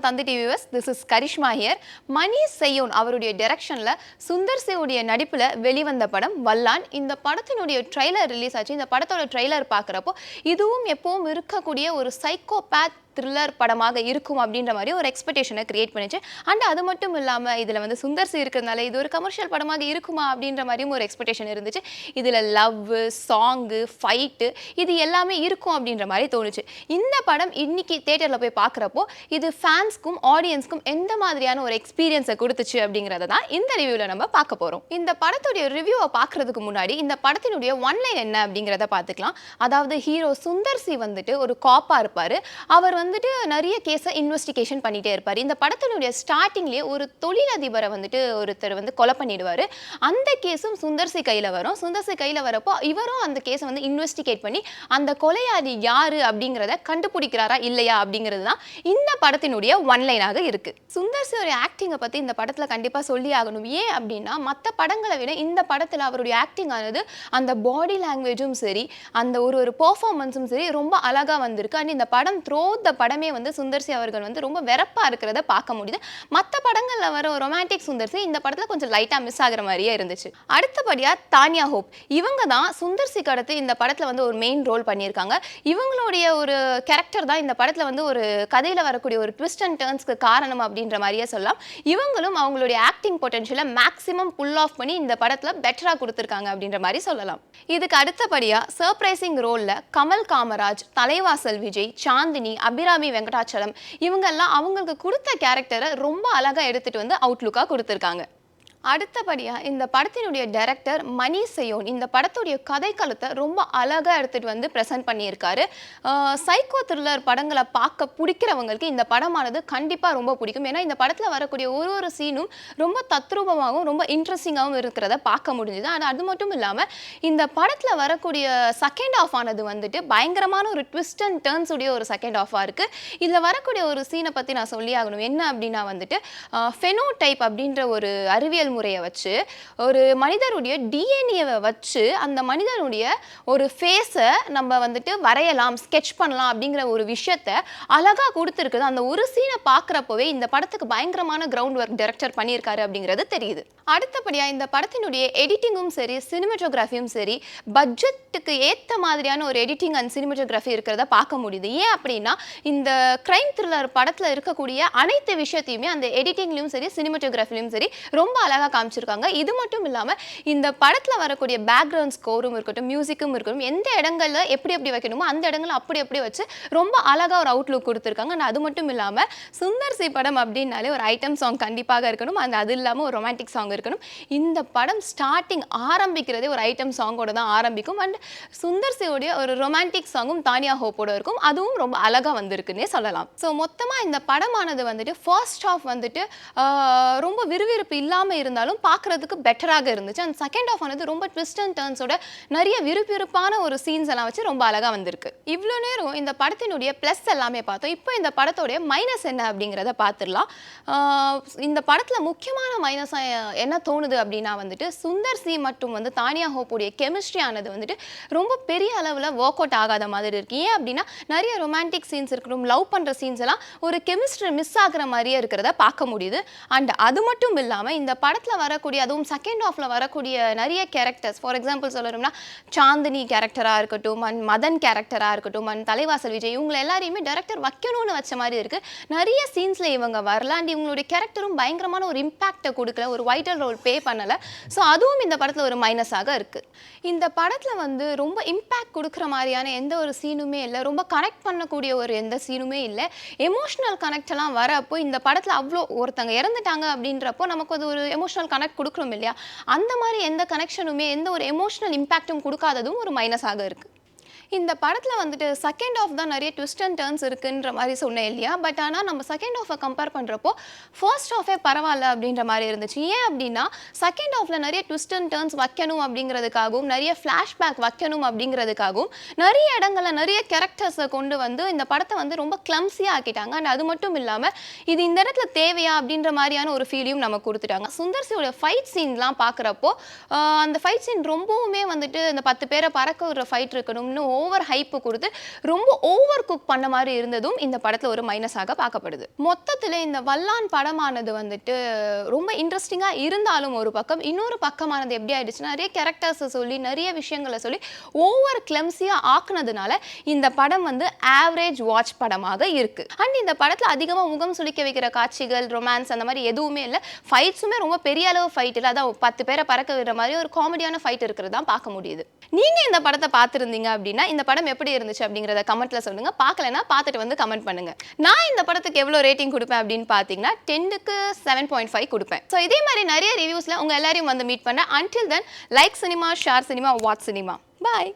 Thanthi TV viewers, this is Karishma here. Mani Seyyon அவருடைய டைரக்ஷன்ல Sundar C உடைய நடிப்புல வெளிவந்த படம் வல்லான். இந்த படத்தினுடைய ட்ரெய்லர் ரிலீஸ் ஆச்சு. இந்த படத்தோட ட்ரெய்லர் பார்க்குறப்போ இதுவும் எப்பவும் இருக்கக்கூடிய ஒரு சைக்கோபேத் த்ரில்லர் படமாக இருக்கும் அப்படின்ற மாதிரி ஒரு எக்ஸ்பெக்டேஷனை கிரியேட் பண்ணிச்சு. அண்ட் அது மட்டும் இல்லாமல் இதில் வந்து சுந்தர் சி இருக்கிறதுனால இது ஒரு கமர்ஷியல் படமாக இருக்குமா அப்படின்ற மாதிரியும் ஒரு எக்ஸ்பெக்டேஷன் இருந்துச்சு. இதில் லவ், சாங்கு, ஃபைட்டு இது எல்லாமே இருக்கும் அப்படின்ற மாதிரி தோணுச்சு. இந்த படம் இன்னைக்கு தியேட்டரில் போய் பார்க்குறப்போ இது ஃபேன்ஸ்க்கும் ஆடியன்ஸ்க்கும் எந்த மாதிரியான ஒரு எக்ஸ்பீரியன்ஸை கொடுத்துச்சு அப்படிங்கிறத தான் இந்த ரிவ்யூவில் நம்ம பார்க்க போகிறோம். இந்த படத்துடைய ரிவ்யூவை பார்க்குறதுக்கு முன்னாடி இந்த படத்தினுடைய ஒன்லைன் என்ன அப்படிங்கிறத பார்த்துக்கலாம். அதாவது ஹீரோ சுந்தர் சி வந்துட்டு ஒரு காப்பாக இருப்பார். அவர் வந்துட்டு நிறைய கேஸை இன்வெஸ்டிகேஷன் பண்ணிட்டே இருப்பார். இந்த படத்தினுடைய ஸ்டார்டிங்லேயே ஒரு தொழிலதிபரை வந்துட்டு ஒருத்தர் வந்து கொலை பண்ணிடுவார். அந்த கேஸும் சுந்தர் சி கையில் வரும். சுந்தர் சி கையில் வரப்போ இவரும் அந்த கேஸை வந்து இன்வெஸ்டிகேட் பண்ணி அந்த கொலையாளி யாரு அப்படிங்கிறத கண்டுபிடிக்கிறாரா இல்லையா அப்படிங்கிறது தான் இந்த படத்தினுடைய ஒன்லைனாக இருக்கு. சுந்தர் சியோட ஆக்டிங்கை பற்றி இந்த படத்தில் கண்டிப்பாக சொல்லி ஆகணும். ஏன் அப்படின்னா மற்ற படங்களை விட இந்த படத்தில் அவருடைய ஆக்டிங் ஆனது அந்த பாடி லாங்குவேஜும் சரி, அந்த ஒரு பெர்ஃபார்மன்ஸும் சரி ரொம்ப அழகாக வந்திருக்கு. அண்ட் இந்த படம் த படமே வந்து சுந்தர் சி அவர்கள் வந்து ரொம்ப வெறப்பா இருக்கிறத பார்க்க முடியுது. மற்ற படங்கள்ல வர ரொமான்டிக் சுந்தர் சி இந்த படத்துல கொஞ்சம் லைட்டா மிஸ் ஆகிற மாதிரியே இருந்துச்சு. அடுத்தபடியா தானியா ஹோப், இவங்க தான் சுந்தர் சிக்கு அடுத்து இந்த படத்துல வந்து ஒரு மெயின் ரோல் பண்ணியிருக்காங்க. இவங்களுடைய ஒரு கேரக்டர் தான் இந்த படத்துல வந்து ஒரு கதையில வரக்கூடிய ஒரு ட்விஸ்ட் அண்ட் டர்ன்ஸ்க்கு காரணம் அப்படின்ற மாதிரியே சொல்லலாம். இவங்களும் அவங்களுடைய ஆக்டிங் பொட்டன்ஷியலை மேக்ஸிமம் புல் ஆஃப் பண்ணி இந்த படத்துல பெட்டரா கொடுத்துருக்காங்க அப்படின்ற மாதிரி சொல்லலாம். இதுக்கு அடுத்தபடியா சர்ப்ரைசிங் ரோல்ல கமல் காமராஜ், தலைவாசல் விஜய், சாந்தினி, அபிராமி வெங்கடாச்சலம் இவங்கெல்லாம் அவங்களுக்கு கொடுத்த கேரக்டரை ரொம்ப அழகா எடுத்துட்டு வந்து அவுட்லுக்காக கொடுத்துருக்காங்க. அடுத்தபடியாக இந்த படத்தினுடைய டைரக்டர் மணி செய்யோன் இந்த படத்துடைய கதைக்களத்தை ரொம்ப அழகாக எடுத்துகிட்டு வந்து ப்ரெசென்ட் பண்ணியிருக்காரு. சைக்கோ த்ரில்லர் படங்களை பார்க்க பிடிக்கிறவங்களுக்கு இந்த படமானது கண்டிப்பாக ரொம்ப பிடிக்கும். ஏன்னா இந்த படத்தில் வரக்கூடிய ஒரு சீனும் ரொம்ப தத்ரூபமாகவும் ரொம்ப இன்ட்ரெஸ்டிங்காகவும் இருக்கிறத பார்க்க முடிஞ்சுது. ஆனால் அது மட்டும் இல்லாமல் இந்த படத்தில் வரக்கூடிய செகண்ட் ஆஃப் ஆனது வந்துட்டு பயங்கரமான ஒரு ட்விஸ்ட் அண்ட் டர்ன்ஸ் உடைய ஒரு செகண்ட் ஆஃபாக இருக்குது. இதில் வரக்கூடிய ஒரு சீனை பற்றி நான் சொல்லி ஆகணும். என்ன அப்படின்னா வந்துட்டு ஃபெனோடைப் அப்படின்ற ஒரு அறிவியல் முறையை வச்சு ஒரு மனிதருடைய டிஎன்ஏவை வச்சு அந்த மனிதனுடைய ஒரு ஃபேஸை நம்ம வந்துட்டு வரையலாம், ஸ்கெட்ச் பண்ணலாம் அப்படிங்கிற ஒரு விஷயத்த அழகாக கொடுத்துருக்குது. அந்த ஒரு சீனை பார்க்குறப்பவே இந்த படத்துக்கு பயங்கரமான கிரவுண்ட் ஒர்க் டைரக்டர் பண்ணியிருக்காரு அப்படிங்கிறது தெரியுது. அடுத்தபடியாக இந்த படத்தினுடைய எடிட்டிங்கும் சரி, சினிமட்டோகிராஃபியும் சரி, பட்ஜெட்டுக்கு ஏற்ற மாதிரியான ஒரு எடிட்டிங் அண்ட் சினிமட்டோகிராஃபி இருக்கிறத பார்க்க முடியுது. ஏன் அப்படின்னா இந்த கிரைம் த்ரில்லர் படத்தில் இருக்கக்கூடிய அனைத்து விஷயத்தையுமே அந்த எடிட்டிங்லையும் சரி, சினிமட்டோகிராஃபிலையும் சரி ரொம்ப அழகாக காமிச்சிருக்காங்க. இது மட்டும் இல்லாமல் இந்த படத்தில் வரக்கூடிய பேக்ரவுண்ட் ஸ்கோரும் இருக்கட்டும், மியூசிக்கும் இருக்கட்டும், எந்த இடங்கள்ல எப்படி வைக்கணுமோ அந்த இடங்கள்ல அப்படி வச்சு ரொம்ப அழகாக ஒரு அவுட்லுக் கொடுத்துருக்காங்க. அது மட்டும் இல்லாமல் சுந்தர் சி படம் அப்படின்னாலே ஒரு ஐட்டம் சாங் கண்டிப்பாக இருக்கணும். அது இல்லாமல் ஒரு ரொமான்டிக் சாங் இருக்கணும். இந்த படம் ஸ்டார்டிங் ஆரம்பிக்கிறதே ஒரு ஐட்டம் சாங்கோட தான் ஆரம்பிக்கும். அண்ட் சுந்தர் சியோடைய ஒரு ரொமான்டிக் சாங்கும் தானியா ஹோப்போட இருக்கும். அதுவும் ரொம்ப அழகாக வந்திருக்குன்னே சொல்லலாம். ஸோ மொத்தமாக இந்த படமானது வந்துட்டு ஃபர்ஸ்ட் ஹாஃப் வந்துட்டு ரொம்ப விறுவிறுப்பு இல்லாமல் இருந்தாலும் பார்க்குறதுக்கு பெட்டராக இருந்துச்சு. அந்த செகண்ட் ஆஃப் ஆனது ரொம்ப ட்விஸ்ட் அண்ட் டர்ன்ஸோட நிறைய விறுவிறுப்பான ஒரு சீன்ஸ் எல்லாம் வச்சு ரொம்ப அழகாக வந்திருக்கு. இவ்வளோ நேரம் இந்த படத்தினுடைய ப்ளஸ் எல்லாமே பார்த்தோம். இப்போ இந்த படத்தோடைய மைனஸ் என்ன அப்படிங்கிறத பார்த்துடலாம். இந்த படத்தில் முக்கியமான மைனஸாக என்ன தோணுது அப்படின்னா வந்துட்டு சுந்தர் சி மற்றும் வந்து தானியா ஹோப்புடைய கெமிஸ்ட்ரி ஆனது வந்துட்டு ரொம்ப பெரிய அளவில் ஒர்க் அவுட் ஆகாத மாதிரி இருக்கு. ஏன் அப்படின்னா நிறைய ரொமான்டிக் சீன்ஸ் இருக்கணும், லவ் பண்ணுற சீன்ஸ் எல்லாம் ஒரு கெமிஸ்ட்ரி மிஸ் ஆகிற மாதிரியே இருக்கிறத பார்க்க முடியுது. அண்ட் அது மட்டும் இல்லாமல் இந்த படத்தில் வரக்கூடிய அதுவும் செகண்ட் ஆஃப்ல வரக்கூடிய நிறைய கேரக்டர்ஸ், ஃபார் எக்ஸாம்பிள் சொல்லணும்னா சாந்தினி கேரக்டராக இருக்கட்டும், அண்ட் மதன் கேரக்டராக இருக்கட்டும், அண்ட் தலைவாசல் விஜய் இவங்க எல்லாரையுமே டைரக்டர் வைக்கணும்னு வச்ச மாதிரி இருக்கு. நிறைய சீன்ஸ்ல இவங்க வரல. அண்ட் இவங்களுடைய கேரக்டரும் பயங்கரமான ஒரு இம்பாக்டை கொடுக்கல, ஒரு வைட்டல் ரோல் பே பண்ணலை. ஸோ அதுவும் இந்த படத்தில் ஒரு மைனஸாக இருக்கு. இந்த படத்தில் வந்து ரொம்ப இம்பாக்ட் கொடுக்குற மாதிரியான எந்த ஒரு சீனுமே இல்லை, ரொம்ப கனெக்ட் பண்ணக்கூடிய ஒரு எந்த சீனுமே இல்லை. எமோஷனல் கனெக்ட் எல்லாம் வரப்போ இந்த படத்தில் அவ்வளோ ஒருத்தங்க இறந்துட்டாங்க அப்படின்றப்போ நமக்கு அது ஒரு எமோஷனல் கனெக்ட் கொடுக்குறோம் இல்லையா, அந்த மாதிரி எந்த கனெக்ஷனுமே எந்த ஒரு எமோஷனல் இம்பாக்டும் கொடுக்காததும் ஒரு மைனஸாக இருக்குது. இந்த படத்தில் வந்துட்டு செகண்ட் ஆஃப் தான் நிறைய ட்விஸ்ட் அண்ட் டர்ன்ஸ் இருக்குன்ற மாதிரி சொன்னேன் இல்லையா. பட் ஆனால் நம்ம செகண்ட் ஆஃபை கம்பேர் பண்ணுறப்போ ஃபர்ஸ்ட் ஆஃபே பரவாயில்ல அப்படின்ற மாதிரி இருந்துச்சு. ஏன் அப்படின்னா செகண்ட் ஆஃபில் நிறைய ட்விஸ்ட் அண்ட் டர்ன்ஸ் வைக்கணும் அப்படிங்கிறதுக்காகவும் நிறைய ஃப்ளாஷ்பேக் வைக்கணும் அப்படிங்கிறதுக்காகவும் நிறைய இடங்களில் நிறைய கேரக்டர்ஸை கொண்டு வந்து இந்த படத்தை வந்து ரொம்ப கிளம்ஸியாக ஆக்கிட்டாங்க. அண்ட் அது மட்டும் இல்லாமல் இது இந்த இடத்துல தேவையா அப்படின்ற மாதிரியான ஒரு ஃபீலையும் நம்ம கொடுத்துட்டாங்க. சுந்தர் சியோட ஃபைட் சீன்லாம் பார்க்குறப்போ அந்த ஃபைட் சீன் ரொம்பவுமே வந்துட்டு இந்த 10 பேரை பறக்க விடுற ஃபைட் இருக்கணும், இன்னும் ஓவர் ஹைப் கொடுத்து ரொம்ப ஓவர் குக் பண்ண மாதிரி இருந்ததும் இந்த படத்துல ஒரு மைனஸாக பார்க்கப்படுது. மொத்தத்துல இந்த வல்லான் படமானது வந்துட்டு ரொம்ப இன்ட்ரெஸ்டிங்கா இருந்தாலும் ஒரு பக்கம், இன்னொரு பக்கமானது எப்படி ஆயிடுச்சுன்னா நிறைய கேரக்டர்ஸ் சொல்லி நிறைய விஷயங்களை சொல்லி ஓவர் கிளம்சியா ஆக்குனதுனால இந்த படம் வந்து ஆவரேஜ் வாட்ச் படமாக இருக்கு. அண்ட் இந்த படத்துல அதிகமா முகம் சுளிக்க வைக்கிற காட்சிகள், ரொமான்ஸ் அந்த மாதிரி எதுவுமே இல்லை. ஃபைட்ஸுமே ரொம்ப பெரிய அளவு ஃபைட் இல்லை. அதான் 10 பேரை பறக்க விடுற மாதிரி ஒரு காமெடியான ஃபைட் இருக்கிறது தான் பார்க்க முடியுது. நீங்க இந்த படத்தை பார்த்துருந்தீங்க அப்படின்னா இந்த படம் எப்படி இருந்துச்சு அப்படிங்கிறத கமெண்ட்ல சொல்லுங்க. பார்க்கலன்னா பார்த்துட்டு வந்து கமெண்ட் பண்ணுங்க. நான் இந்த படத்துக்கு எவ்வளோ ரேட்டிங் கொடுப்பேன் அப்படின்னு பார்த்தீங்கன்னா 10க்கு 7.5 கொடுப்பேன். ஸோ இதே மாதிரி நிறைய ரிவ்யூஸ்ல உங்க எல்லாரையும் வந்து மீட் பண்ண. Until then, like cinema, share cinema, watch cinema. Bye.